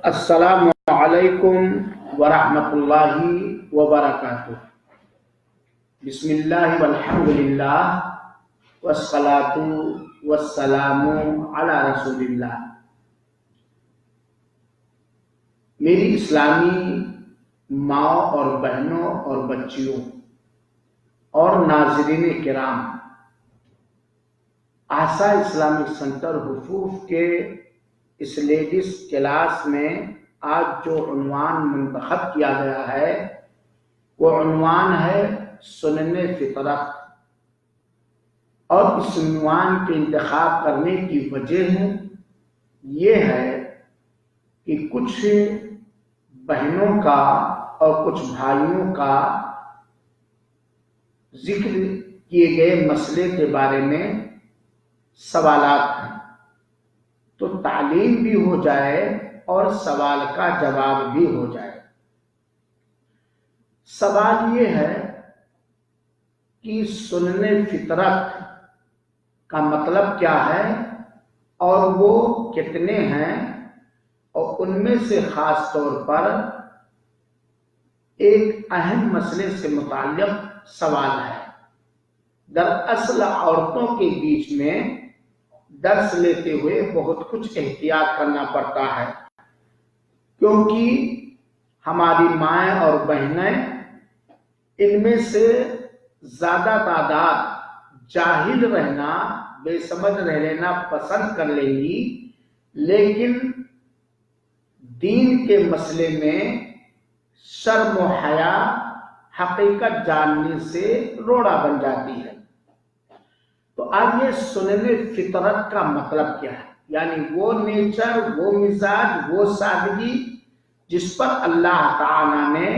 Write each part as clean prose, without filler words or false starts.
السلام علیکم ورحمۃ اللہ وبرکاتہ۔ بسم اللہ والحمد للہ والصلاۃ والسلام علی رسول اللہ۔ میری اسلامی ماں اور بہنوں اور بچیوں اور ناظرین کرام، آسا اسلامک سینٹر حفوظ کے اس لیڈیز کلاس میں آج جو عنوان منتخب کیا گیا ہے وہ عنوان ہے سنن فطرت، اور اس عنوان کے انتخاب کرنے کی وجہ یہ ہے کہ کچھ بہنوں کا اور کچھ بھائیوں کا ذکر کیے گئے مسئلے کے بارے میں سوالات ہیں، تو تعلیم بھی ہو جائے اور سوال کا جواب بھی ہو جائے۔ سوال یہ ہے کہ سنن فطرت کا مطلب کیا ہے اور وہ کتنے ہیں، اور ان میں سے خاص طور پر ایک اہم مسئلے سے متعلق سوال ہے۔ دراصل عورتوں کے بیچ میں درس لیتے ہوئے بہت کچھ احتیاط کرنا پڑتا ہے، کیونکہ ہماری مائیں اور بہنیں ان میں سے زیادہ تعداد جاہل رہنا، بے سمجھ رہ لینا پسند کر لیں گی، لیکن دین کے مسئلے میں شرم و حیا حقیقت جاننے سے روڑا بن جاتی ہے۔ تو آج یہ سنن فطرت کا مطلب کیا ہے، یعنی وہ نیچر، وہ مزاج، وہ سادگی جس پر اللہ تعالیٰ نے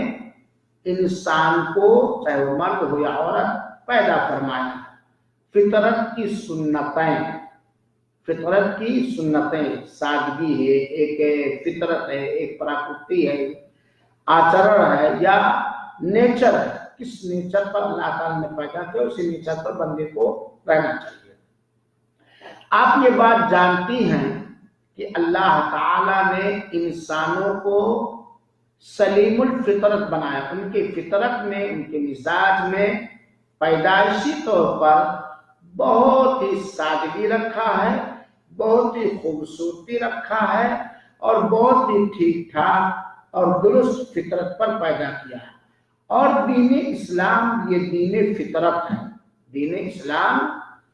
انسان کو، چاہے وہ مرد ہو یا عورت، پیدا فرمایا۔ فطرت کی سنتیں سادگی ہے، ایک فطرت ہے، ایک پراکرتی ہے، آچرن ہے یا نیچر ہے۔ کس نیچر پر اللہ تعالیٰ نے پیدا کیا، اسی نیچر پر بندے کو رہنا چاہیے۔ آپ یہ بات جانتی ہیں کہ اللہ تعالیٰ نے انسانوں کو سلیم الفطرت بنایا، ان کے فطرت میں، ان کے مزاج میں پیدائشی طور پر بہت ہی سادگی رکھا ہے، بہت ہی خوبصورتی رکھا ہے، اور بہت ہی ٹھیک ٹھاک اور درست فطرت پر پیدا کیا ہے۔ اور دین اسلام یہ دین فطرت ہے، دین اسلام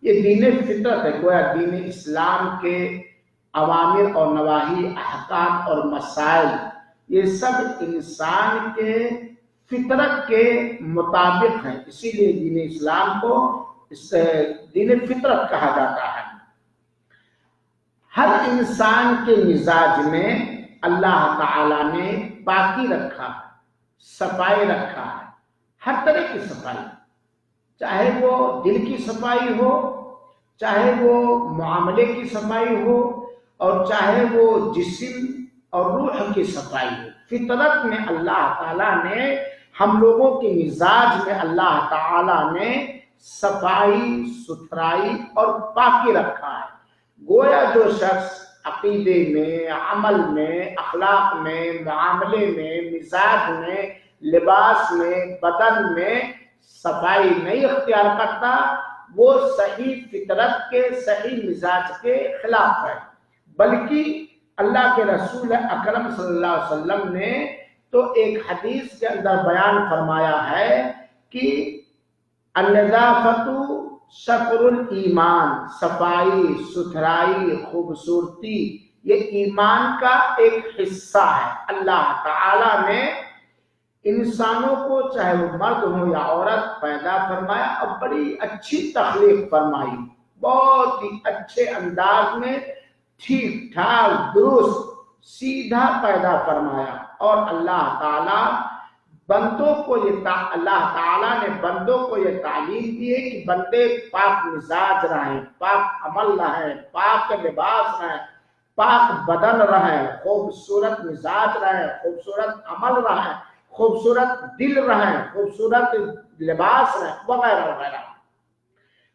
یہ دین فطرت ہے۔ گویا دین اسلام کے اوامر اور نواہی، احکام اور مسائل، یہ سب انسان کے فطرت کے مطابق ہیں، اسی لیے دین اسلام کو دین فطرت کہا جاتا ہے۔ ہر انسان کے مزاج میں اللہ تعالیٰ نے پاکی رکھا ہے، صفائی رکھا ہے، ہر طرح کی صفائی، چاہے وہ دل کی صفائی ہو، چاہے وہ معاملے کی صفائی ہو، اور چاہے وہ جسم اور روح کی صفائی ہو۔ فطرت میں اللہ تعالیٰ نے، ہم لوگوں کے مزاج میں اللہ تعالیٰ نے صفائی، ستھرائی اور پاکی رکھا ہے۔ گویا جو شخص عقیدے میں، عمل میں، اخلاق میں، معاملے میں، مزاج میں، لباس میں، بدن میں صفائی نہیں اختیار کرتا، وہ صحیح فطرت کے، صحیح مزاج کے خلاف ہے۔ بلکہ اللہ کے رسول اکرم صلی اللہ علیہ وسلم نے تو ایک حدیث کے اندر بیان فرمایا ہے کہ النظافۃ شطر الایمان، صفائی، ستھرائی، خوبصورتی یہ ایمان کا ایک حصہ ہے۔ اللہ تعالیٰ نے انسانوں کو، چاہے وہ مرد ہو یا عورت، پیدا فرمایا اور بڑی اچھی تخلیق فرمائی، بہت ہی اچھے انداز میں، ٹھیک ٹھاک، درست، سیدھا پیدا فرمایا۔ اور اللہ تعالیٰ نے بندوں کو یہ تعلیم دی ہے کہ بندے پاک مزاج رہیں، پاک عمل رہیں، پاک لباس رہیں، پاک بدن رہیں، خوبصورت مزاج رہیں، خوبصورت عمل رہیں، خوبصورت دل رہیں، خوبصورت لباس رہیں، وغیرہ وغیرہ۔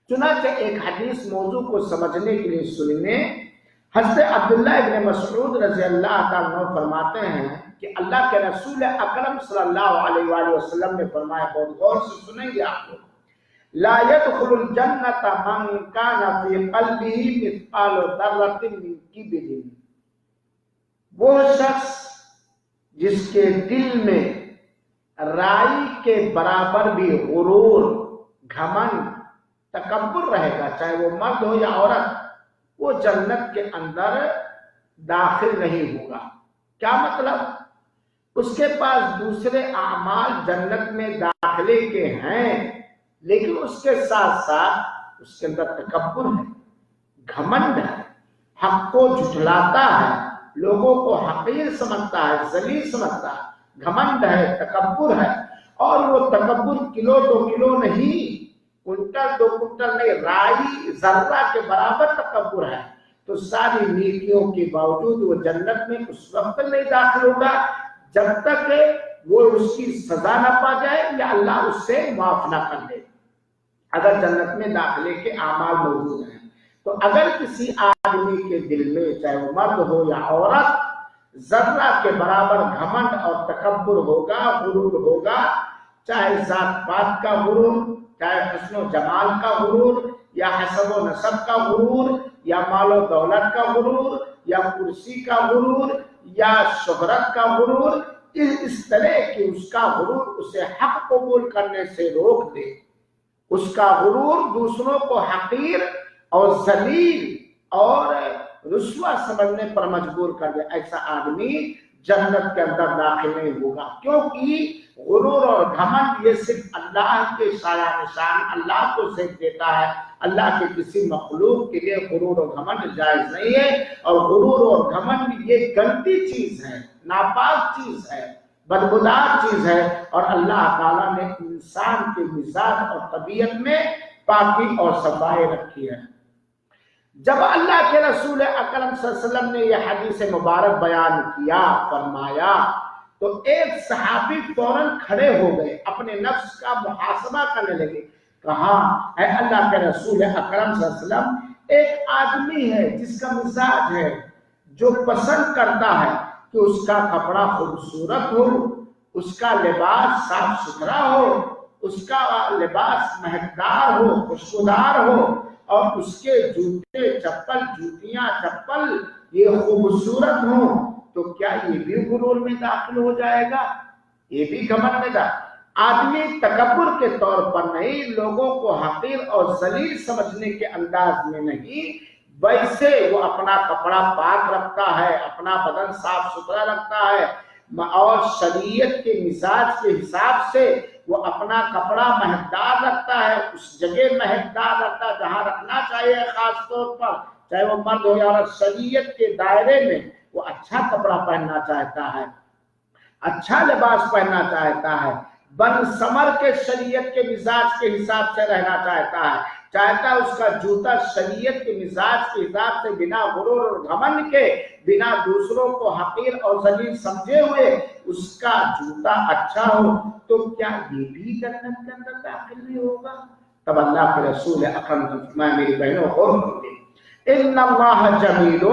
چنانچہ ایک حدیث موضوع کو سمجھنے کے لیے سنیں۔ حضرت عبداللہ ابن مسعود رضی اللہ تعالیٰ عنہ فرماتے ہیں کہ اللہ کے رسول اکرم صلی اللہ علیہ وآلہ وسلم نے فرمایا، بہت غور سے سنیں گے آپ لوگ، لا يدخل الجنت من کان فی قلبہ مثقال ذرۃ من کبر، وہ شخص جس کے دل میں رائی کے برابر بھی غرور، گھمنڈ، تکبر رہے گا، چاہے وہ مرد ہو یا عورت، وہ جنت کے اندر داخل نہیں ہوگا۔ کیا مطلب؟ اس کے پاس دوسرے اعمال جنت میں داخلے کے ہیں، لیکن اس کے ساتھ ساتھ اس کے اندر تکبر ہے، گھمنڈ ہے، حق کو جھٹلاتا ہے، لوگوں کو حقیر سمجھتا ہے، ذلیل سمجھتا ہے، گھمنڈ ہے، تکبر ہے، اور وہ تکبر کلو دو کلو نہیں، کنٹل دو کنٹل نہیں، رائی ذرہ کے برابر تکبر ہے، تو ساری نیکیوں کے باوجود وہ جنت میں اس وقت نہیں داخل ہوگا جب تک وہ اس کی سزا نہ پا جائے یا اللہ اس سے معاف نہ کر دے۔ اگر جنت میں داخلے کے اعمال موجود ہیں تو اگر کسی آدمی کے دل میں، چاہے وہ مرد ہو یا عورت، ذرہ کے برابر گھمنڈ اور تکبر ہوگا، غرور ہوگا، چاہے ذات پات کا غرور، چاہے حسن و جمال کا غرور، یا حسب و نسب کا غرور، یا مال و دولت کا غرور، یا کرسی کا غرور، یا شہرت کا غرور، اس طرح کہ اس کا غرور اسے حق قبول کرنے سے روک دے، اس کا غرور دوسروں کو حقیر اور ذلیل اور رسوا سمجھنے پر مجبور کر دے، ایسا آدمی جنت کے اندر داخل نہیں ہوگا، کیونکہ غرور اور گھمنڈ یہ صرف اللہ کے سایہ نشان اللہ کو صرف دیتا ہے، اللہ کے کسی مخلوق کے لیے غرور اور گھمنڈ جائز نہیں ہے، اور غرور اور گھمنڈ یہ گندی چیز ہے، ناپاک چیز ہے، بدبودار چیز ہے، اور اللہ تعالیٰ نے انسان کے مزاج اور طبیعت میں پاکی اور صفائی رکھی ہے۔ جب اللہ کے رسول اکرم صلی اللہ علیہ وسلم نے یہ حدیث مبارک بیان کیا، فرمایا، تو ایک صحابی فوراً کھڑے ہو گئے، اپنے نفس کا محاسبہ کرنے لگے، کہا، اے اللہ کے رسول اکرم صلی اللہ علیہ وسلم، ایک آدمی ہے جس کا مزاج ہے، جو پسند کرتا ہے کہ اس کا کپڑا خوبصورت ہو، اس کا لباس صاف ستھرا ہو، اس کا لباس مہکدار ہو، خوشبودار ہو، اور اس کے جوتے چپل، جوتیاں چپل یہ خوبصورت ہوں، تو کیا یہ بھی غرور میں داخل ہو جائے گا؟ یہ بھی گھمنڈ میں داخل؟ آدمی تکبر کے طور پر نہیں، لوگوں کو حقیر اور ذلیل سمجھنے کے انداز میں نہیں، ویسے وہ اپنا کپڑا پاک رکھتا ہے، اپنا بدن صاف ستھرا رکھتا ہے، اور شریعت کے مزاج کے حساب سے وہ اپنا کپڑا مہکدار رکھتا ہے، اس جگہ مہکدار رکھتا ہے جہاں رکھنا چاہیے، خاص طور پر چاہے وہ مرد ہو یا عورت، شریعت کے دائرے میں وہ اچھا کپڑا پہننا چاہتا ہے، اچھا لباس پہننا چاہتا ہے، بن سمر کے شریعت کے مزاج کے حساب سے رہنا چاہتا ہے، چاہتا ہے اس کا جوتا شریعت کے مزاج کے حساب سے، بنا غرور اور گھمنڈ کے، بنا دوسروں کو حقیر اور ذلیل سمجھے ہوئے اس کا جوتا اچھا ہو، تو کیا یہ بھی جنت کے اندر داخل نہیں ہوگا؟ تب اللہ کے رسول اکرم نے فرمایا، میری بہنوں غور کیجیے، ان اللہ جمیل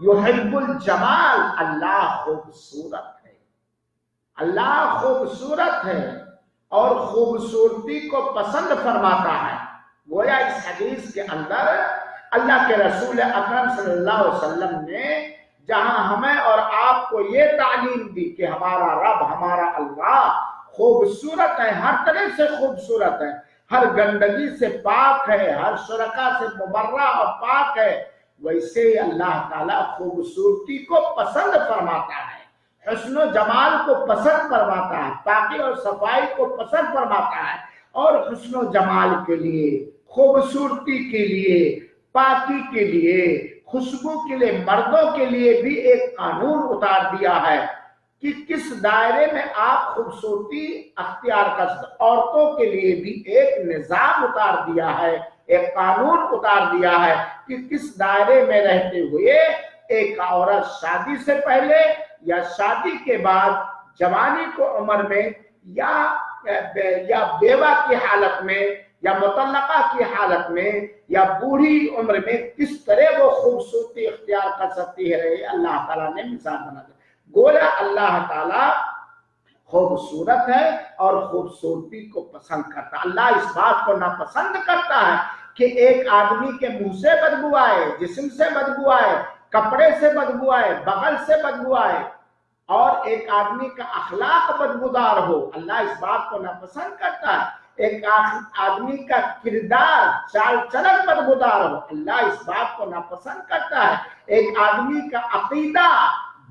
یحب الجمال، اللہ خوبصورت ہے، اللہ خوبصورت ہے اور خوبصورتی کو پسند فرماتا ہے۔ گویا اس حدیث کے اندر اللہ کے رسول اکرم صلی اللہ علیہ وسلم نے جہاں ہمیں اور آپ کو یہ تعلیم دی کہ ہمارا رب، ہمارا اللہ خوبصورت ہے، ہر طرح سے خوبصورت ہے، ہر گندگی سے پاک ہے، ہر شرکا سے مبرہ اور پاک ہے، ویسے اللہ تعالیٰ خوبصورتی کو پسند فرماتا ہے، حسن و جمال کو پسند فرماتا ہے، پاکی اور صفائی کو پسند فرماتا ہے، اور حسن و جمال کے لیے، خوبصورتی کے لیے، پاکی کے لیے، خوشبو کے لیے، مردوں کے لیے بھی ایک قانون اتار دیا ہے کہ کس دائرے میں آپ خوبصورتی اختیار کر سکتے، عورتوں کے لیے بھی ایک نظام اتار دیا ہے، ایک قانون اتار دیا ہے کہ کس دائرے میں رہتے ہوئے ایک عورت شادی سے پہلے یا شادی کے بعد، جوانی کو عمر میں یا بیوہ کی حالت میں یا مطلقہ کی حالت میں یا بوڑھی عمر میں کس طرح وہ خوبصورتی اختیار کر سکتی ہے، اللہ تعالیٰ نے مثال بنا دی۔ گویا اللہ تعالیٰ خوبصورت ہے اور خوبصورتی کو پسند کرتا ہے۔ اللہ اس بات کو ناپسند کرتا ہے کہ ایک آدمی کے منہ سے بدبو آئے، جسم سے بدبو آئے، کپڑے سے بدبو آئے، بغل سے بدبو آئے، اور ایک آدمی کا اخلاق بدبودار ہو۔ اللہ اس بات کو ناپسند کرتا ہے۔ ایک آدمی کا کردار چال چلن بدبودار ہو، اللہ اس بات کو ناپسند کرتا ہے۔ ایک آدمی کا عقیدہ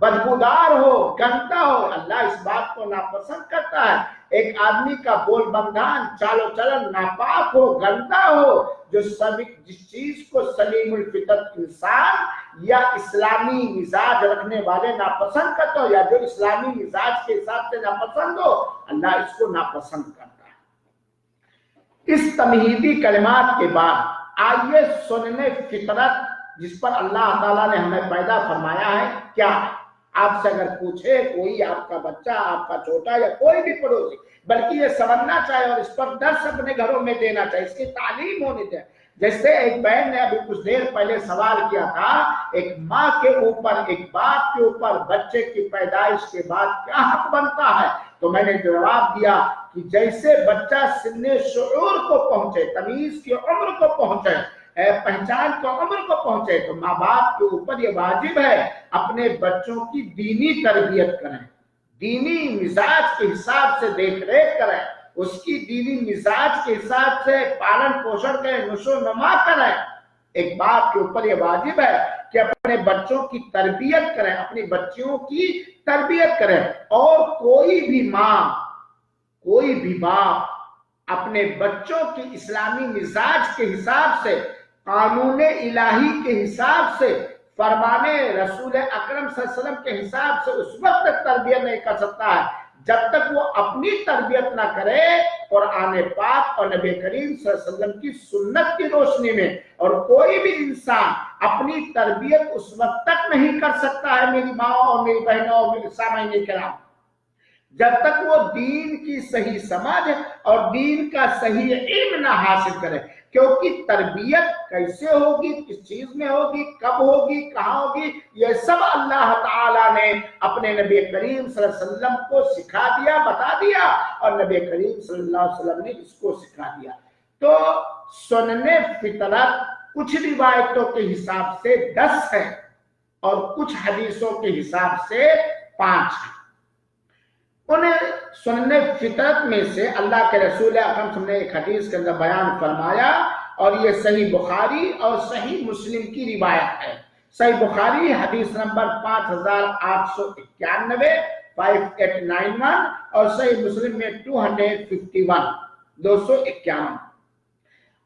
بدبودار ہو، گندا ہو، اللہ اس بات کو ناپسند کرتا ہے۔ ایک آدمی کا بول بندان، چال و چلن ناپاک ہو، گندا ہو، جس چیز کو سلیم الفطرت انسان یا اسلامی مزاج رکھنے والے ناپسند کرتے ہو، یا جو اسلامی مزاج کے حساب سے ناپسند ہو، اللہ اس کو ناپسند کرتا ہے۔ اس تمہیدی کلمات کے بعد آئیے سننے فطرت جس پر اللہ تعالیٰ نے ہمیں پیدا فرمایا ہے کیا ہے۔ آپ سے اگر پوچھے کوئی، آپ کا بچہ، آپ کا چھوٹا یا کوئی بھی پڑوسی، بلکہ یہ سمجھنا چاہے اور اس پر درس اپنے گھروں میں دینا چاہے، اس کی تعلیم ہونی چاہیے۔ جیسے ایک بہن نے ابھی کچھ دیر پہلے سوال کیا تھا، ایک ماں کے اوپر، ایک باپ کے اوپر بچے کی پیدائش کے بعد کیا حق بنتا ہے، تو میں نے جواب دیا کہ جیسے بچہ سن شعور کو پہنچے، تمیز کی عمر کو پہنچے، پہچان کی عمر کو پہنچے، تو ماں باپ کے اوپر یہ واجب ہے اپنے بچوں کی دینی تربیت کریں، دینی مزاج کے حساب سے دیکھ ریکھ کریں، اس کی دینی مزاج کے حساب سے پالن پوشن کریں، نشو و نما کریں۔ ایک باپ کے اوپر یہ واجب ہے کہ اپنے بچوں کی تربیت کریں، اپنی بچیوں کی تربیت کریں، اور کوئی بھی ماں، کوئی بھی باپ اپنے بچوں کی اسلامی مزاج کے حساب سے، قانون الہی کے حساب سے، فرمان رسول اکرم صلی اللہ علیہ وسلم کے حساب سے اس وقت تک تربیت نہیں کر سکتا ہے جب تک وہ اپنی تربیت نہ کرے قرآن پاک اور نبی کریم صلی اللہ علیہ وسلم کی سنت کی روشنی میں۔ اور کوئی بھی انسان اپنی تربیت اس وقت تک نہیں کر سکتا ہے میری ماں اور میری بہنوں اور میرے سامعین کرام، جب تک وہ دین کی صحیح سمجھ اور دین کا صحیح علم نہ حاصل کرے۔ کیونکہ تربیت کیسے ہوگی، کس چیز میں ہوگی، کب ہوگی، کہاں ہوگی، یہ سب اللہ تعالیٰ نے اپنے نبی کریم صلی اللہ علیہ وسلم کو سکھا دیا، بتا دیا، اور نبی کریم صلی اللہ علیہ وسلم نے اس کو سکھا دیا۔ تو سنن فطرت کچھ روایتوں کے حساب سے 10 ہے اور کچھ حدیثوں کے حساب سے 5 ہے۔ انہیں سنن فطرت میں سے اللہ کے رسول اکرم نے ایک حدیث کے اندر بیان فرمایا، اور یہ صحیح بخاری اور صحیح مسلم کی روایت ہے۔ صحیح بخاری حدیث نمبر 5891 5891 اور صحیح مسلم میں 251 251۔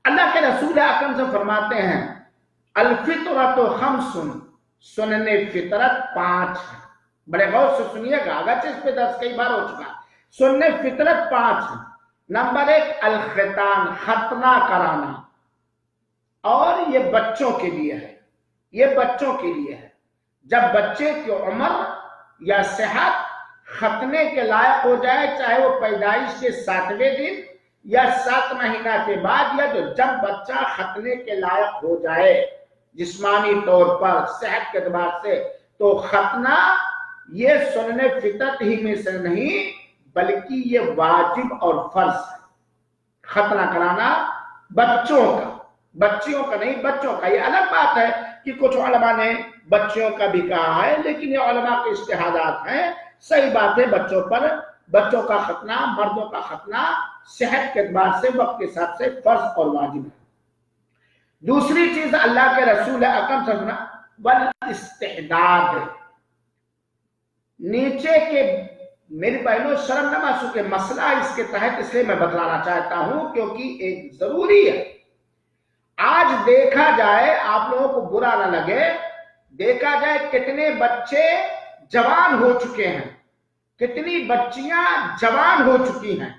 اللہ کے رسول اکرم سے فرماتے ہیں الفطرۃ خمس، سنن فطرت 5 ہے۔ بڑے غور سے سنیے گا، اگرچہ اس پہ 10 کئی بار ہو چکا ہے۔ سنن فطرت 5 ہے۔ نمبر 1 الختان، ختنہ کرانا، اور یہ بچوں کے لیے ہے، یہ بچوں کے لیے ہے۔ جب بچے کی عمر یا صحت ختنے کے لائق ہو جائے، چاہے وہ پیدائش کے 7ویں دن یا 7 مہینہ کے بعد، یا جب بچہ ختنے کے لائق ہو جائے جسمانی طور پر، صحت کے اعتبار سے، تو ختنہ یہ سنن فطرت ہی میں سے نہیں بلکہ یہ واجب اور فرض ہے۔ ختنہ کرانا بچوں کا، بچیوں کا نہیں، بچوں کا۔ یہ الگ بات ہے کہ کچھ علماء نے بچیوں کا بھی کہا ہے، لیکن یہ علماء کے اجتہادات ہیں۔ صحیح بات ہے بچوں پر، بچوں کا ختنہ، مردوں کا ختنہ صحت کے اعتبار سے، وقت کے حساب سے فرض اور واجب ہے۔ دوسری چیز اللہ کے رسول اکرم صلی اللہ علیہ وسلم والاستعداد، نیچے کے میری بہنوں شرم نہ محسوس، مسئلہ اس کے تحت اس لیے میں بتلانا چاہتا ہوں کیونکہ ایک ضروری ہے۔ آج دیکھا جائے، آپ لوگوں کو برا نہ لگے، دیکھا جائے کتنے بچے جوان ہو چکے ہیں، کتنی بچیاں جوان ہو چکی ہیں،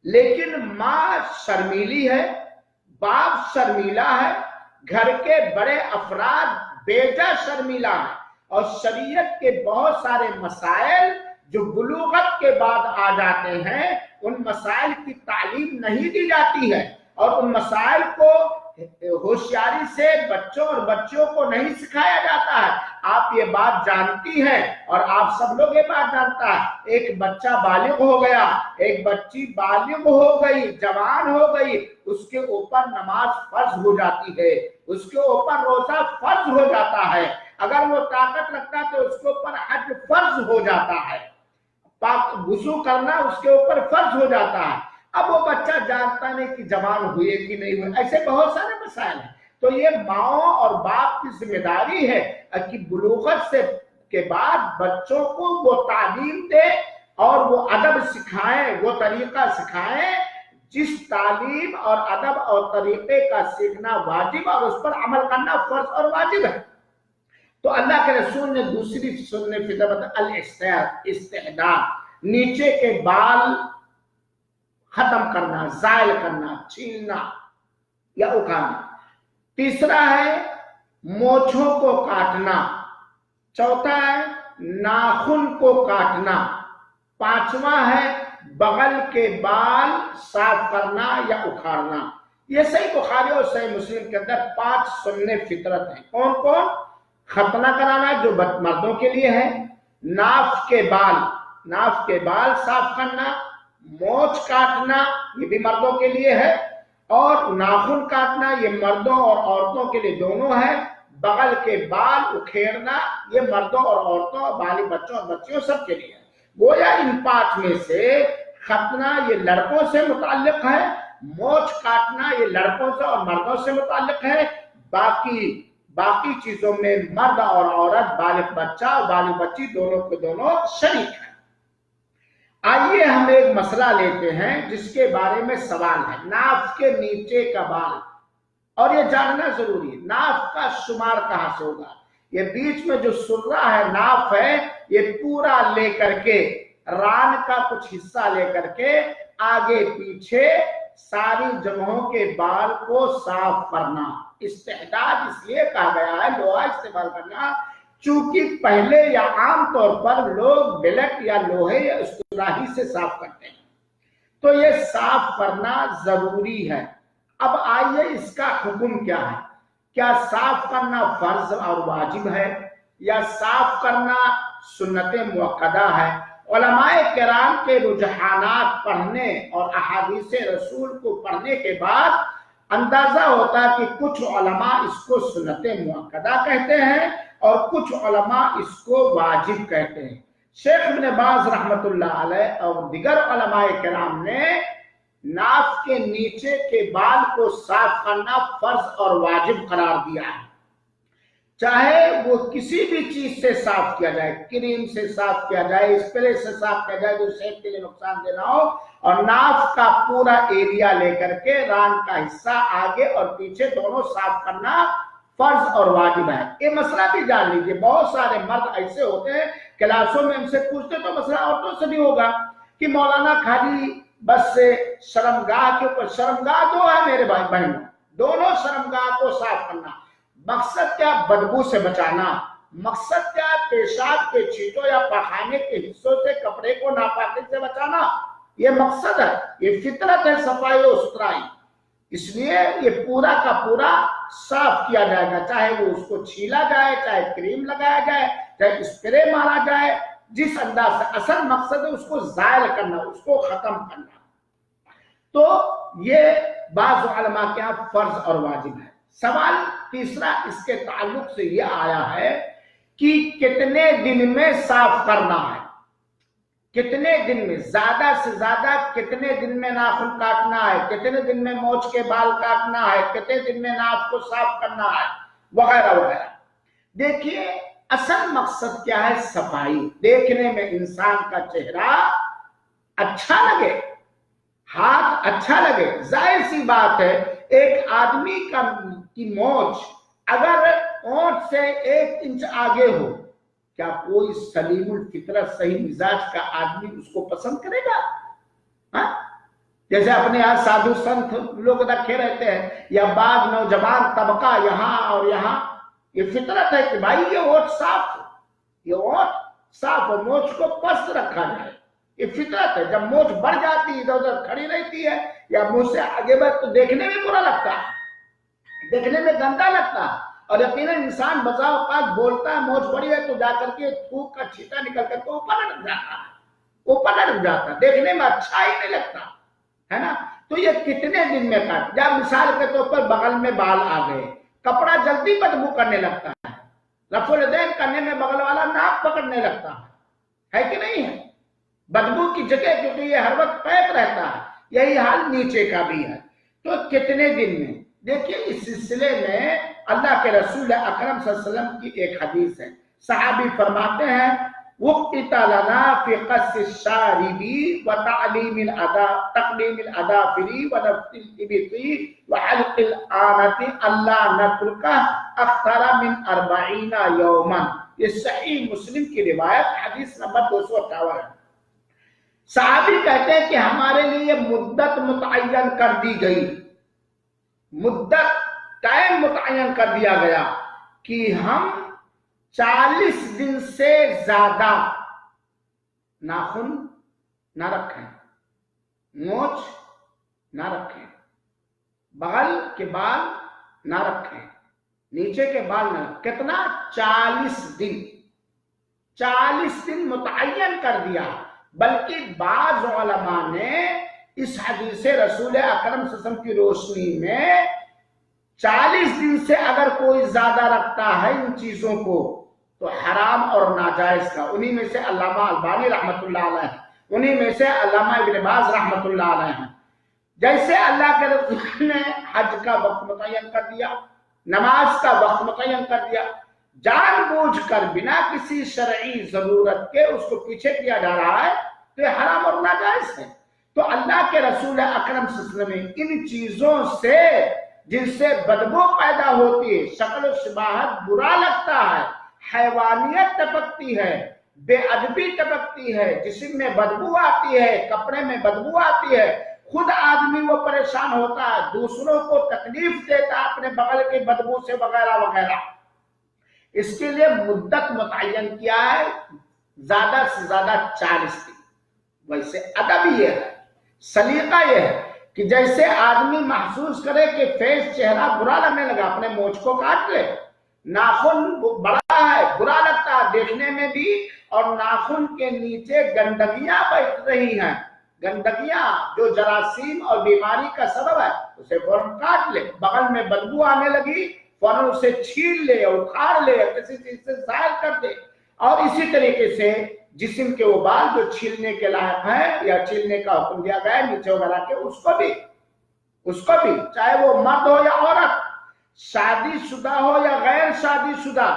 لیکن ماں شرمیلی ہے، باپ شرمیلا ہے، گھر کے بڑے افراد بیجا شرمیلا ہے، اور شریعت کے بہت سارے مسائل جو بلوغت کے بعد آ جاتے ہیں، ان مسائل کی تعلیم نہیں دی جاتی ہے۔ اور ان مسائل کو ہوشیاری سے بچوں اور بچیوں کو نہیں سکھایا جاتا ہے. آپ یہ بات جانتی ہیں اور آپ سب لوگ یہ بات جانتا ہے, ایک بچہ بالغ ہو گیا, ایک بچی بالغ ہو گئی, جوان ہو گئی, اس کے اوپر نماز فرض ہو جاتی ہے, اس کے اوپر روزہ فرض ہو جاتا ہے, اگر وہ طاقت رکھتا تو اس کے اوپر حج فرض ہو جاتا ہے, وضو کرنا اس کے اوپر فرض ہو جاتا ہے. اب وہ بچہ جانتا نہیں کہ جوان ہوئے کہ نہیں ہوئے, ایسے بہت سارے مسائل ہیں. تو یہ ماؤں اور باپ کی ذمہ داری ہے کہ بلوغت سے کے بعد بچوں کو وہ تعلیم دے اور وہ ادب سکھائیں, وہ طریقہ سکھائیں جس تعلیم اور ادب اور طریقے کا سیکھنا واجب اور اس پر عمل کرنا فرض اور واجب ہے. تو اللہ کے رسول نے دوسری سننے فطرت الاستحداد, نیچے کے بال ختم کرنا, زائل کرنا, چھیلنا یا اکھاڑنا. تیسرا ہے مونچھوں کو کاٹنا. چوتھا ہے ناخن کو کاٹنا. پانچواں ہے بغل کے بال صاف کرنا یا اکھاڑنا. یہ صحیح بخاری اور صحیح مسلم کے اندر 5 سننے فطرت ہیں. کون کون؟ ختنہ کرانا جو مردوں کے لیے ہے, ناف کے بال صاف کرنا, مونچھ کاٹنا یہ بھی مردوں کے لیے ہے, اور ناخن کاٹنا یہ مردوں اور عورتوں کے لیے دونوں ہے, بغل کے بال اکھیڑنا یہ مردوں اور عورتوں, بالغ بچوں اور بچیوں سب کے لیے ہے. گویا ان 5 میں سے ختنہ یہ لڑکوں سے متعلق ہے, مونچھ کاٹنا یہ لڑکوں سے اور مردوں سے متعلق ہے, باقی چیزوں میں مرد اور عورت, بالغ بچہ اور بالغ بچی دونوں کے دونوں شریک ہیں. آئیے ہم ایک مسئلہ لیتے ہیں جس کے بارے میں سوال ہے, ناف کے نیچے کا بال, اور یہ جاننا ضروری ہے ناف کا شمار کہاں سے ہوگا. یہ بیچ میں جو سرہ ہے ناف ہے, یہ پورا لے کر کے ران کا کچھ حصہ لے کر کے آگے پیچھے ساری جگہوں کے بال کو صاف کرنا. استحداد اس لیے کہا گیا ہے لوہا استعمال کرنا چونکہ پہلے یا عام طور پر لوگ بلٹ یا لوہے یا سراہی سے صاف کرتے ہیں, تو یہ صاف کرنا ضروری ہے. اب آئیے اس کا حکم کیا ہے, کیا صاف کرنا فرض اور واجب ہے یا صاف کرنا سنت مؤکدہ ہے. علماء کرام کے رجحانات پڑھنے اور احادیث رسول کو پڑھنے کے بعد اندازہ ہوتا ہے کہ کچھ علماء اس کو سنت مؤکدہ کہتے ہیں اور کچھ علماء اس کو واجب کہتے ہیں. شیخ ابن باز رحمت اللہ علیہ اور دیگر علماء کرام نے ناف کے نیچے کے بال کو صاف کرنا فرض اور واجب قرار دیا ہے, چاہے وہ کسی بھی چیز سے صاف کیا جائے, کریم سے صاف کیا جائے, اسپرے سے صاف کیا جائے جو صحت کے لیے نقصان دہ نہ ہو, اور ناف کا پورا ایریا لے کر کے ران کا حصہ آگے اور پیچھے دونوں صاف کرنا فرض اور واجب ہے. یہ مسئلہ بھی جان لیجیے, بہت سارے مرد ایسے ہوتے ہیں کلاسوں میں ان سے پوچھتے تو مسئلہ عورتوں سے بھی ہوگا کہ مولانا خالی بس سے شرمگاہ کے اوپر, شرمگاہ دو ہے میرے بھائی بہنوں, دونوں شرمگاہ کو صاف کرنا. مقصد کیا؟ بدبو سے بچانا. مقصد کیا؟ پیشاب کے چھینٹوں یا پخانے کے حصوں سے کپڑے کو ناپاکی سے بچانا. یہ مقصد ہے, یہ فطرت ہے صفائی و ستھرائی. اس لیے یہ پورا کا پورا صاف کیا جائے گا, چاہے وہ اس کو چھیلا جائے, چاہے کریم لگایا جائے, چاہے اسپرے مارا جائے, جس انداز سے. اصل مقصد ہے اس کو زائل کرنا, اس کو ختم کرنا. تو یہ بعض علماء کے یہاں فرض اور واجب ہے. سوال تیسرا اس کے تعلق سے یہ آیا ہے کہ کتنے دن میں صاف کرنا ہے, کتنے دن میں, زیادہ سے زیادہ کتنے دن میں ناخن کاٹنا ہے, کتنے دن میں مونچھ کے بال کاٹنا ہے, کتنے دن میں ناف کو صاف کرنا ہے, وغیرہ وغیرہ. دیکھیے اصل مقصد کیا ہے؟ صفائی. دیکھنے میں انسان کا چہرہ اچھا لگے, ہاتھ اچھا لگے. ظاہر سی بات ہے ایک آدمی کی مونچھ اگر اونٹ سے 1 انچ آگے ہو, کیا کوئی سلیم الفطرت صحیح مزاج کا آدمی اس کو پسند کرے گا؟ جیسے اپنے یہاں سادھو سنت لوگ رکھے رہتے ہیں یا بعض نوجوان طبقہ یہاں اور یہاں, یہ فطرت ہے کہ بھائی یہ اونٹ صاف ہو, یہ اونٹ صاف ہو, مونچھ کو پست رکھا جائے. یہ فطرت ہے. جب مونچھ بڑھ جاتی ہے ادھر ادھر کھڑی رہتی ہے یا منہ سے آگے بڑھ تو دیکھنے میں برا لگتا ہے, دیکھنے میں گندا لگتا ہے. اور یقیناً انسان بسا اوقات بولتا ہے مونچھ بڑی ہے تو جا کر کے تھوک کا چھیٹا نکل کر کے اوپر لٹک جاتا ہے, اوپر لٹک جاتا ہے, دیکھنے میں اچھا ہی نہیں لگتا ہے نا. تو یہ کتنے دن میں کاٹ, جب مثال کے طور پر بغل میں بال آ گئے, کپڑا جلدی بدبو کرنے لگتا ہے, رفع الیدین کرنے میں بغل والا ناک پکڑنے لگتا ہے کہ نہیں ہے, بدبو کی جگہ, کیونکہ یہ ہر وقت پیک رہتا ہے. یہی حال نیچے کا بھی ہے. تو کتنے دن میں, دیکھیے اس سلسلے میں اللہ کے رسول اکرم صلی اللہ علیہ وسلم کی ایک حدیث ہے. صحابی فرماتے ہیں وقت لنا فی قص الشارب وتعلیم تقلیم الاظافر ونفث الابط وحلق الآنة الا نترکہ اکثر من 40 یوما. یہ صحیح مسلم کی روایت, حدیث نمبر 258 ہے. صحابی کہتے ہیں کہ ہمارے لیے مدت متعین کر دی گئی, مدت ٹائم متعین کر دیا گیا کہ ہم 40 دن سے زیادہ ناخن نہ رکھیں, مونچھ نہ رکھیں, بغل کے بال نہ رکھیں, نیچے کے بال نہ رکھیں. کتنا؟ 40 دن, 40 دن متعین کر دیا. بلکہ بعض علماء نے اس حدیث رسول اکرم صلی اللہ علیہ وسلم کی روشنی میں 40 دن سے اگر کوئی زیادہ رکھتا ہے ان چیزوں کو تو حرام اور ناجائز کا, انہی میں سے علامہ البانی رحمۃ اللہ علیہ ہیں, انہی میں سے علامہ ابن باز رحمۃ اللہ علیہ ہیں. جیسے اللہ کے رسول نے حج کا وقت متعین کر دیا, نماز کا وقت متعین کر دیا, جان بوجھ کر بنا کسی شرعی ضرورت کے اس کو پیچھے کیا جا رہا ہے تو یہ حرام اور ناجائز ہے. تو اللہ کے رسول اکرم صلی اللہ علیہ وسلم نے ان چیزوں سے جن سے بدبو پیدا ہوتی ہے, شکل و شباہت برا لگتا ہے, حیوانیت ٹپکتی ہے, بے ادبی ٹپکتی ہے, جسم میں بدبو آتی ہے, کپڑے میں بدبو آتی ہے, خود آدمی وہ پریشان ہوتا ہے, دوسروں کو تکلیف دیتا ہے اپنے بغل کی بدبو سے وغیرہ وغیرہ. اس کے لیے مدت متعین کیا ہے, زیادہ سے زیادہ 40 دن. ویسے ادب یہ ہے, سلیقہ یہ ہے کہ جیسے آدمی محسوس کرے کہ فیس چہرہ برا لگنے لگا, اپنے مونچھ کو کاٹ لے, ناخن بڑا ہے برا لگتا ہے دیکھنے میں بھی, اور ناخن کے نیچے گندگیاں بیٹھ رہی ہیں, گندگیاں جو جراثیم اور بیماری کا سبب ہے, اسے فوراً کاٹ لے. بغل میں بدبو آنے لگی, فوراً اسے چھیل لے اور اکھاڑ لے, کسی چیز سے ظاہر کر دے. اور اسی طریقے سے جسم کے وہ بال جو چھیلنے کے لائق ہیں یا چھیلنے کا حکم دیا گیا ہے نیچے وغیرہ کے, اس کو بھی چاہے وہ مرد ہو یا عورت, شادی شدہ ہو یا غیر شادی شدہ.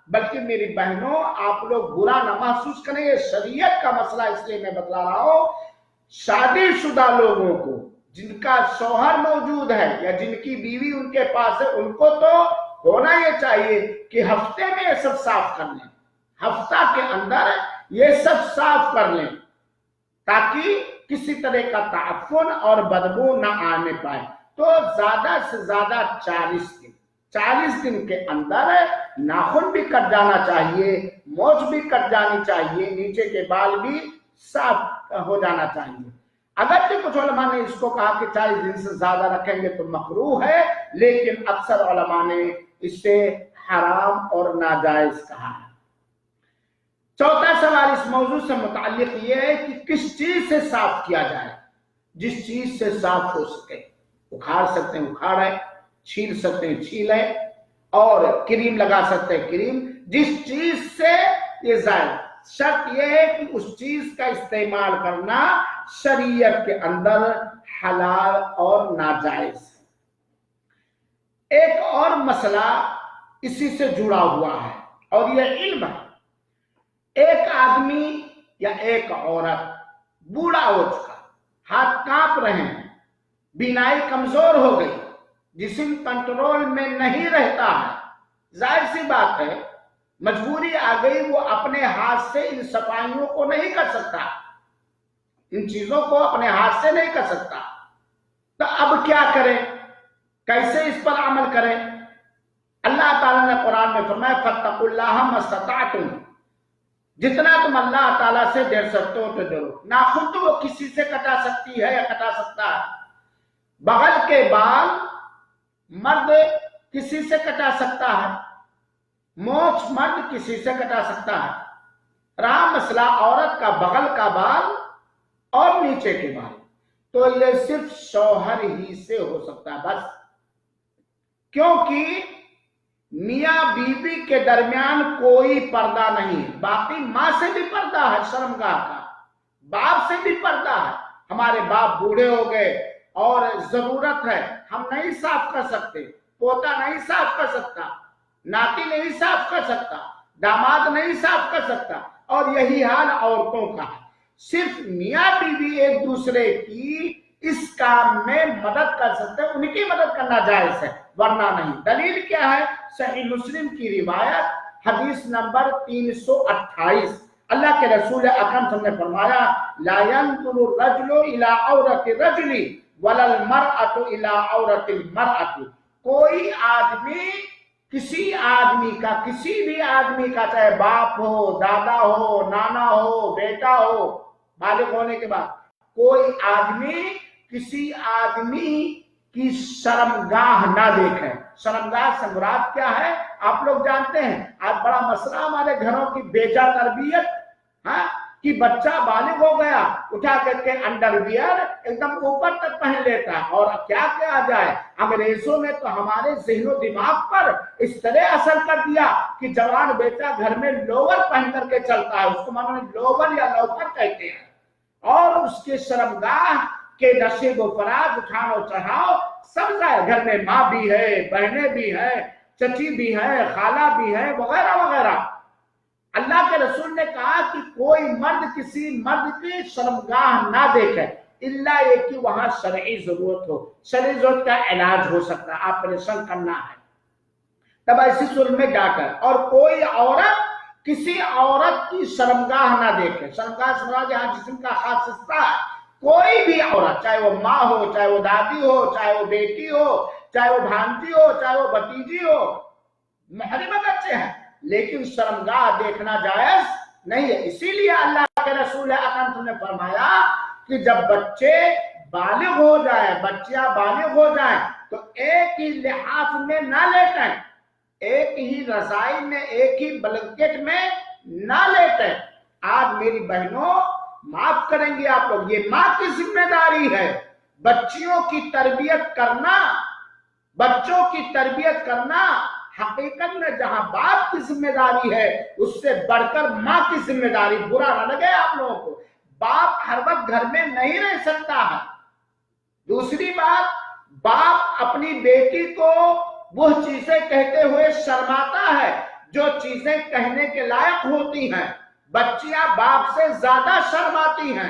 بلکہ میری بہنوں آپ لوگ برا نہ محسوس کریں, یہ شریعت کا مسئلہ اس لیے میں بتلا رہا ہوں. شادی شدہ لوگوں کو جن کا شوہر موجود ہے یا جن کی بیوی ان کے پاس ہے, ان کو تو ہونا یہ چاہیے کہ ہفتے میں یہ سب صاف کر لیں, ہفتہ کے اندر یہ سب صاف کر لیں تاکہ کسی طرح کا تعفن اور بدبو نہ آنے پائے. تو زیادہ سے زیادہ 40 دن کے اندر ناخن بھی کٹ جانا چاہیے, مونچھ بھی کٹ جانی چاہیے, نیچے کے بال بھی صاف ہو جانا چاہیے. اگرچہ کچھ علماء نے اس کو کہا کہ 40 دن سے زیادہ رکھیں گے تو مکروہ ہے, لیکن اکثر علماء نے اسے حرام اور ناجائز کہا ہے. چوتھا سوال اس موضوع سے متعلق یہ ہے کہ کس چیز سے صاف کیا جائے. جس چیز سے صاف ہو سکے, اکھاڑ سکتے ہیں اکھاڑیں, چھیل سکتے ہیں چھیلیں, اور کریم لگا سکتے ہیں کریم, جس چیز سے یہ ظاہر. شرط یہ ہے کہ اس چیز کا استعمال کرنا شریعت کے اندر حلال اور ناجائز ہے. ایک اور مسئلہ اسی سے جڑا ہوا ہے اور یہ علم ہے. ایک آدمی یا ایک عورت بوڑھا ہو چکا, ہاتھ کانپ رہے ہیں, بینائی کمزور ہو گئی, جسم کنٹرول میں نہیں رہتا ہے, ظاہر سی بات ہے مجبوری آ گئی, وہ اپنے ہاتھ سے ان صفائیوں کو نہیں کر سکتا, ان چیزوں کو اپنے ہاتھ سے نہیں کر سکتا. تو اب کیا کریں, کیسے اس پر عمل کریں؟ اللہ تعالیٰ نے قرآن میں فرمایا فَاتَّقُوا اللَّهَ مَا اسْتَطَعْتُمْ, جتنا تم اللہ تعالیٰ سے ڈر سکتے ہو تو ڈرو. ناخن تو وہ کسی سے کٹا سکتی ہے یا کٹا سکتا ہے. بغل کے بال مرد کسی سے کٹا سکتا ہے, مونچھ مرد کسی سے کٹا سکتا ہے. رہا مسئلہ عورت کا بغل کا بال اور نیچے کے بال, تو یہ صرف شوہر ہی سے ہو سکتا ہے بس, کیونکہ میاں بیوی کے درمیان کوئی پردہ نہیں. باقی ماں سے بھی پردہ ہے شرمگاہ کا, باپ سے بھی پردہ ہے. ہمارے باپ بوڑھے ہو گئے اور ضرورت ہے, ہم نہیں صاف کر سکتے, پوتا نہیں صاف کر سکتا, ناتی نہیں صاف کر سکتا, داماد نہیں صاف کر سکتا, اور یہی حال عورتوں کا ہے. صرف میاں بیوی ایک دوسرے کی اس کام میں مدد کر سکتے ہیں, ان کی مدد کرنا جائز ہے, ورنہ نہیں. دلیل کیا ہے؟ صحیح مسلم کی روایت حدیث نمبر 328. اللہ کے رسول اکرم صلی اللہ علیہ وسلم نے فرمایا, لا ينظر الرجل الى عورت الرجل ولا المرأة الى عورت المرأة. کوئی آدمی کسی آدمی کا, کسی بھی آدمی کا, چاہے باپ ہو, دادا ہو, نانا ہو, بیٹا ہو, بالغ ہونے کے بعد کوئی آدمی کسی آدمی کی شرمگاہ نہ دیکھے. شرمگاہ سے مراد کیا ہے آپ لوگ جانتے ہیں. آج بڑا مسئلہ ہمارے گھروں کی بیجا تربیت, ہاں, کہ بچہ بالغ ہو گیا, اٹھا کر کے انڈر ویئر ایک دم اوپر تک پہن لیتا ہے. اور کیا کیا جائے, انگریزوں نے تو ہمارے ذہن و دماغ پر اس طرح اثر کر دیا کہ جوان بیٹا گھر میں لوور پہن کر کے چلتا ہے, اس کو مانو لوور یا لوفر کہتے ہیں, اور اس کے شرمگاہ کے نشیب و فراز, اٹھاؤ چڑھاؤ سب کا ہے. گھر میں ماں بھی ہے, بہنیں بھی ہیں, چچی بھی ہے, خالہ بھی ہے, وغیرہ وغیرہ. اللہ کے رسول نے کہا کہ کوئی مرد کسی مرد کی شرمگاہ نہ دیکھے الا یہ کہ وہاں شرعی ضرورت ہو. شرعی ضرورت کا علاج ہو سکتا ہے, آپریشن کرنا ہے, تب ایسی صورت میں جا کر. اور کوئی عورت کسی عورت کی شرمگاہ نہ دیکھے. شرمگاہ سے مراد یہاں جسم کا خاص حصہ ہے. کوئی بھی عورت, چاہے وہ ماں ہو, چاہے وہ دادی ہو, چاہے وہ بیٹی ہو, چاہے وہ بھانجی ہو, چاہے وہ بھتیجی ہو, محرم بچے ہیں, لیکن شرمگاہ دیکھنا جائز نہیں ہے. اسی لیے اللہ کے رسول اکرم نے فرمایا کہ جب بچے بالغ ہو جائیں, بچیاں بالغ ہو جائیں, تو ایک ہی لحاف میں نہ لیٹیں, ایک ہی رضائی میں, ایک ہی بلنکٹ میں نہ لیٹیں. آج میری بہنوں معاف کریں گے آپ لوگ, یہ ماں کی ذمہ داری ہے بچیوں کی تربیت کرنا. بچوں کی تربیت کرنا حقیقت میں جہاں باپ کی ذمہ داری ہے, اس سے بڑھ کر ماں کی ذمہ داری. برا نہ لگے آپ لوگوں کو, باپ ہر وقت گھر میں نہیں رہ سکتا ہے. دوسری بات, باپ اپنی بیٹی کو وہ چیزیں کہتے ہوئے شرماتا ہے جو چیزیں کہنے کے لائق ہوتی ہیں. بچیاں باپ سے زیادہ شرماتی ہیں,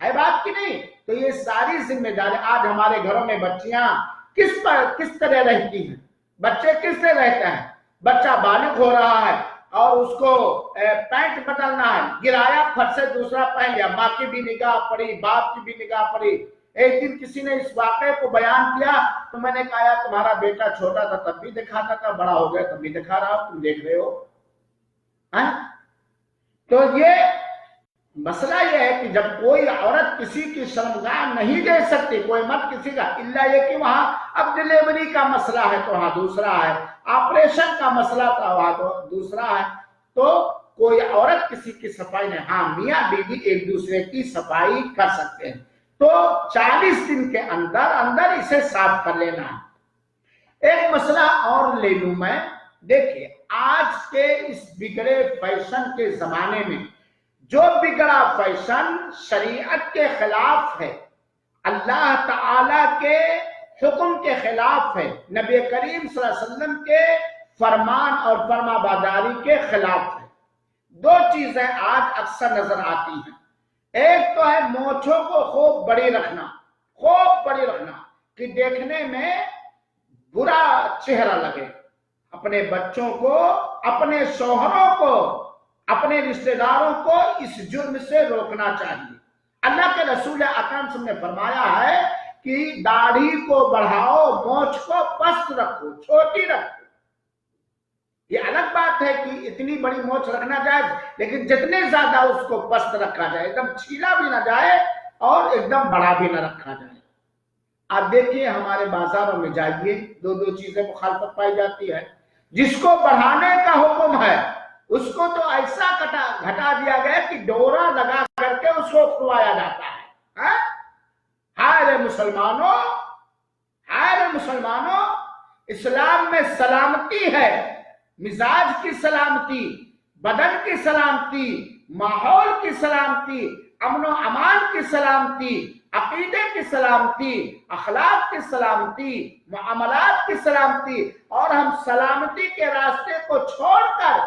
ہے بات کی نہیں؟ تو یہ ساری ذمہ داری. آج ہمارے گھروں میں بچیاں کس طرح رہتی ہیں, بچے کس سے رہتے ہیں. بچہ بالغ ہو رہا ہے اور اس کو پینٹ بدلنا ہے, گرایا پھٹ سے دوسرا پہن لیا. ماں کی بھی نگاہ پڑی, باپ کی بھی نگاہ پڑی. ایک دن کسی نے اس واقعے کو بیان کیا تو میں نے کہا تمہارا بیٹا چھوٹا تھا تب بھی دکھاتا تھا, بڑا ہو گیا تب بھی دکھا رہا ہو, تم دیکھ رہے ہو. تو یہ مسئلہ یہ ہے کہ جب کوئی عورت کسی کی شرمگاہ نہیں دے سکتی, کوئی مرد کسی کا, الا یہ کہ وہاں اب ڈلیوری کا مسئلہ ہے تو وہاں دوسرا ہے, آپریشن کا مسئلہ تو وہاں دوسرا ہے, تو کوئی عورت کسی کی صفائی نہیں. ہاں, میاں بیوی ایک دوسرے کی صفائی کر سکتے ہیں, تو 40 دن کے اندر اندر اسے صاف کر لینا ہے. ایک مسئلہ اور لے لوں میں. دیکھیے, آج کے اس بگڑے فیشن کے زمانے میں جو بگڑا فیشن شریعت کے خلاف ہے, اللہ تعالی کے حکم کے خلاف ہے, نبی کریم صلی اللہ علیہ وسلم کے فرمان اور فرما برداری کے خلاف ہے. دو چیزیں آج اکثر نظر آتی ہیں. ایک تو ہے مونچھوں کو خوب بڑی رکھنا, خوب بڑی رکھنا کہ دیکھنے میں برا چہرہ لگے. اپنے بچوں کو, اپنے شوہروں کو, اپنے رشتہ داروں کو اس جرم سے روکنا چاہیے. اللہ کے رسول اکرم صلی اللہ علیہ وسلم نے فرمایا ہے کہ داڑھی کو بڑھاؤ, مونچھ کو پست رکھو, چھوٹی رکھو. یہ الگ بات ہے کہ اتنی بڑی موچ رکھنا جائز، لیکن جتنے زیادہ اس کو پست رکھا جائے، ایک دم چھیلا بھی نہ جائے اور ایک دم بڑا بھی نہ رکھا جائے۔ آپ دیکھیے ہمارے بازاروں میں جائیے، دو چیزیں مخالفت پائی جاتی ہے۔ جس کو بڑھانے کا حکم ہے اس کو تو ایسا گھٹا دیا گیا کہ ڈورا لگا کر کے اس کو کھلوایا جاتا ہے۔ ہائے رے مسلمانوں، ہائے رے مسلمانوں، اسلام میں سلامتی ہے، مزاج کی سلامتی، بدن کی سلامتی، ماحول کی سلامتی، امن و امان کی سلامتی، عقیدے کی سلامتی، اخلاق کی سلامتی، معاملات کی سلامتی، اور ہم سلامتی کے راستے کو چھوڑ کر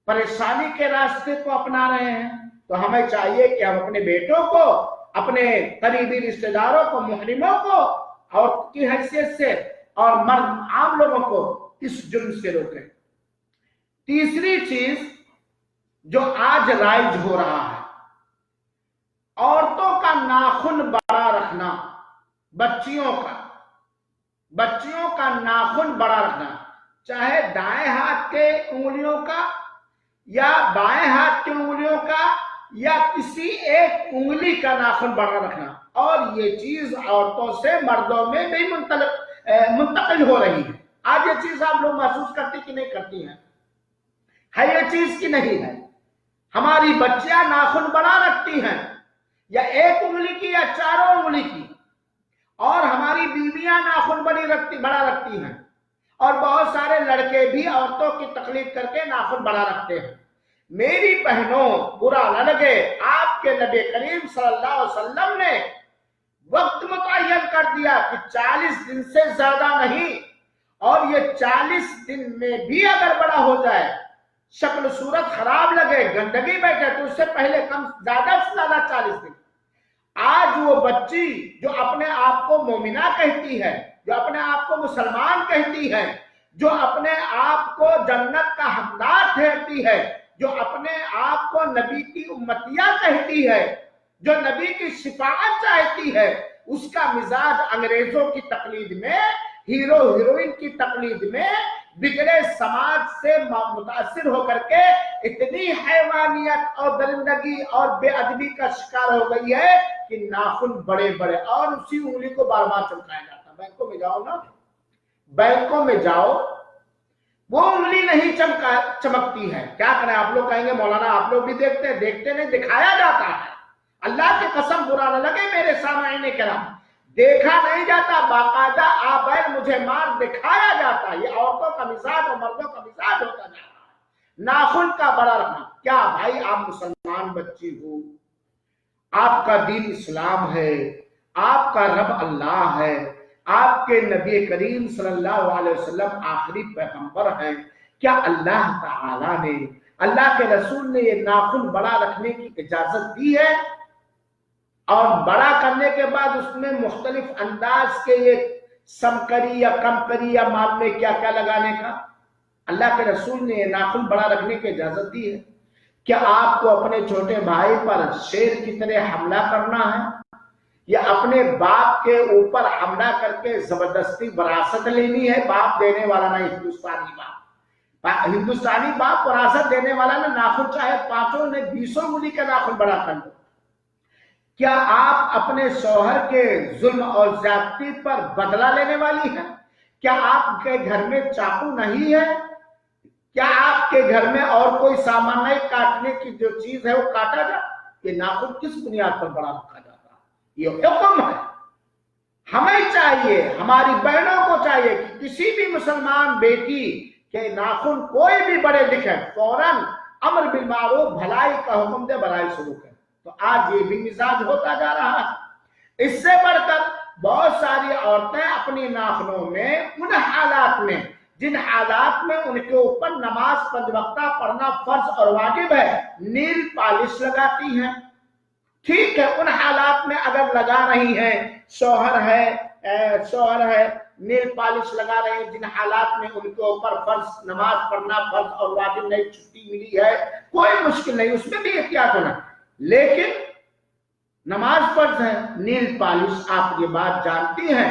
پریشانی کے راستے کو اپنا رہے ہیں۔ تو ہمیں چاہیے کہ ہم اپنے بیٹوں کو، اپنے قریبی رشتہ داروں کو، محرموں کو اور کی حیثیت سے اور مرد عام لوگوں کو اس جرم سے روکیں۔ تیسری چیز جو آج رائج ہو رہا ہے، عورتوں کا ناخن بڑا رکھنا، بچیوں کا ناخن بڑا رکھنا، چاہے دائیں ہاتھ کے انگلیوں کا یا بائیں ہاتھ کی انگلیوں کا یا کسی ایک انگلی کا ناخن بڑا رکھنا، اور یہ چیز عورتوں سے مردوں میں بھی منتقل ہو رہی ہے۔ آج یہ چیز آپ لوگ محسوس کرتی کہ نہیں کرتی ہیں؟ ہے یہ چیز کی نہیں ہے؟ ہماری بچیاں ناخن بڑا رکھتی ہیں، یا ایک انگلی کی یا چاروں انگلی کی، اور ہماری بیویاں ناخن بڑا رکھتی ہیں، اور بہت سارے لڑکے بھی عورتوں کی تقلید کر کے ناخن بڑا رکھتے ہیں۔ میری بہنوں، برا نہ لگے، آپ کے نبی کریم صلی اللہ علیہ وسلم نے وقت متعین کر دیا کہ 40 دن سے زیادہ نہیں، اور یہ 40 دن میں بھی اگر بڑا ہو جائے، شکل صورت خراب لگے، گندگی بیٹھے، تو اس سے پہلے زیادہ سے زیادہ 40 دن۔ آج وہ بچی جو اپنے آپ کو مومنہ کہتی ہے، جو اپنے آپ کو مسلمان کہتی ہے، جو اپنے آپ کو جنت کا حقدار ٹھہرتی ہے، جو اپنے آپ کو نبی کی امتیہ کہتی ہے، جو نبی کی شفاعت چاہتی ہے، اس کا مزاج انگریزوں کی تقلید میں، ہیرو ہیروئن کی تقلید میں، بگڑے سماج سے متاثر ہو کر کے اتنی حیوانیت اور درندگی اور بے ادبی کا شکار ہو گئی ہے کہ ناخن بڑے بڑے، اور اسی انگلی کو بار بار چمکایا جاتا۔ بینکوں میں جاؤ نا، بینکوں میں جاؤ، وہ انگلی نہیں چمکتی ہے، کیا کریں؟ آپ لوگ کہیں گے مولانا آپ لوگ بھی دیکھتے نہیں، دکھایا جاتا ہے۔ اللہ کی قسم برا نہ لگے میرے سامعین کرام، دیکھا نہیں جاتا، باقاعدہ آبائل مجھے مار دکھایا جاتا ہے۔ یہ عورتوں کا مزاج اور مردوں کا مزاج ہوتا جا رہا ہے، ناخن کا بڑا رکھنا۔ کیا بھائی آپ مسلمان بچی ہو، آپ کا دین اسلام ہے، آپ کا رب اللہ ہے، آپ کے نبی کریم صلی اللہ علیہ وسلم آخری پیغمبر ہیں، کیا اللہ تعالیٰ نے، اللہ کے رسول نے یہ ناخن بڑا رکھنے کی اجازت دی ہے؟ اور بڑا کرنے کے بعد اس میں مختلف انداز کے یہ سمکری یا کمکری یا مال میں کیا کیا لگانے کا، اللہ کے رسول نے یہ ناخن بڑا رکھنے کی اجازت دی ہے؟ کیا آپ کو اپنے چھوٹے بھائی پر شیر کی طرح حملہ کرنا ہے، یا اپنے باپ کے اوپر حملہ کر کے زبردستی وراثت لینی ہے؟ باپ دینے والا نہیں، ہندوستانی باپ وراثت دینے والا نہ، ناخن چاہے 5 نے 20 انگلی کا ناخن بڑا کر دو۔ کیا آپ اپنے شوہر کے ظلم اور زیادتی پر بدلہ لینے والی ہیں؟ کیا آپ کے گھر میں چاقو نہیں ہے؟ کیا آپ کے گھر میں اور کوئی سامان نہیں، کاٹنے کی جو چیز ہے وہ کاٹا جائے؟ یہ ناخن کس بنیاد پر بڑا رکھا جاتا ہے؟ یہ حکم ہے۔ ہمیں چاہیے، ہماری بہنوں کو چاہیے کہ کسی بھی مسلمان بیٹی کے ناخن کوئی بھی بڑے دکھے، فوراً امر بالمعروف، بھلائی کا حکم دے، برائی سے روکے۔ تو آج یہ بھی مزاج ہوتا جا رہا ہے۔ اس سے بڑھ کر بہت ساری عورتیں اپنی ناخنوں میں ان حالات میں، جن حالات میں ان کے اوپر نماز 5 وقتہ پڑھنا فرض اور واجب ہے، نیل پالش لگاتی ہیں۔ ٹھیک ہے، ان حالات میں اگر لگا رہی ہیں، شوہر ہے نیل پالش لگا رہے ہیں، جن حالات میں ان کے اوپر فرض نماز پڑھنا فرض اور واجب نہیں، چھٹی ملی ہے، کوئی مشکل نہیں، اس میں بھی احتیاط ہونا۔ لیکن نماز فرض ہے، نیل پالش، آپ یہ بات جانتی ہیں